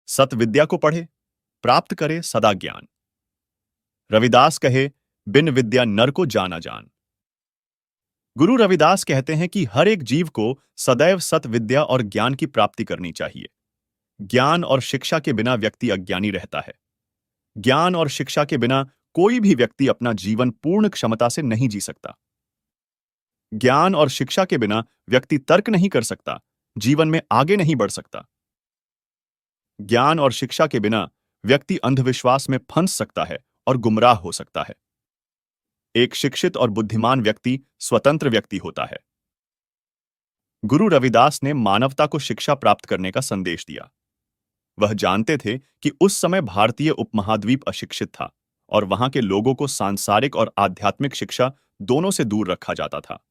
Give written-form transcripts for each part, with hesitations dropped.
सत विद्या को पढ़े, प्राप्त करे सदा ज्ञान। रविदास कहे, बिन विद्या नर को जाना जान। गुरु रविदास कहते हैं कि हर एक जीव को सदैव सत विद्या और ज्ञान की प्राप्ति करनी चाहिए। ज्ञान और शिक्षा के बिना व्यक्ति अज्ञानी रहता है। ज्ञान और शिक्षा के बिना कोई भी व्यक्ति अपना जीवन पूर्ण क्षमता से नहीं जी सकता। ज्ञान और शिक्षा के बिना व्यक्ति तर्क नहीं कर सकता, जीवन में आगे नहीं बढ़ सकता। ज्ञान और शिक्षा के बिना व्यक्ति अंधविश्वास में फंस सकता है और गुमराह हो सकता है। एक शिक्षित और बुद्धिमान व्यक्ति स्वतंत्र व्यक्ति होता है। गुरु रविदास ने मानवता को शिक्षा प्राप्त करने का संदेश दिया। वह जानते थे कि उस समय भारतीय उपमहाद्वीप अशिक्षित था और वहां के लोगों को सांसारिक और आध्यात्मिक शिक्षा दोनों से दूर रखा जाता था।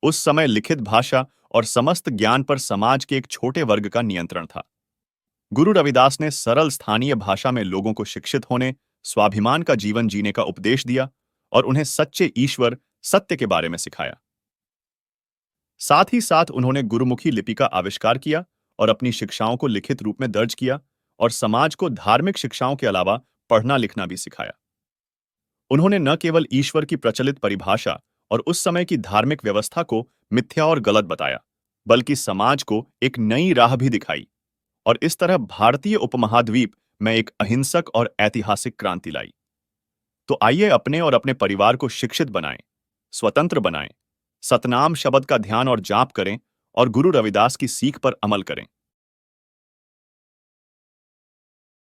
उस समय लिखित भाषा और समस्त ज्ञान पर समाज के एक छोटे वर्ग का नियंत्रण था। गुरु रविदास ने सरल स्थानीय भाषा में लोगों को शिक्षित होने, स्वाभिमान का जीवन जीने का उपदेश दिया और उन्हें सच्चे ईश्वर, सत्य के बारे में सिखाया। साथ ही साथ उन्होंने गुरुमुखी लिपि का आविष्कार किया और अपनी शिक्षाओं को लिखित रूप में दर्ज किया और समाज को धार्मिक शिक्षाओं के अलावा पढ़ना लिखना भी सिखाया। उन्होंने न केवल ईश्वर की प्रचलित परिभाषा और उस समय की धार्मिक व्यवस्था को मिथ्या और गलत बताया, बल्कि समाज को एक नई राह भी दिखाई और इस तरह भारतीय उपमहाद्वीप में एक अहिंसक और ऐतिहासिक क्रांति लाई। तो आइए अपने और अपने परिवार को शिक्षित बनाएं, स्वतंत्र बनाएं, सतनाम शब्द का ध्यान और जाप करें और गुरु रविदास की सीख पर अमल करें।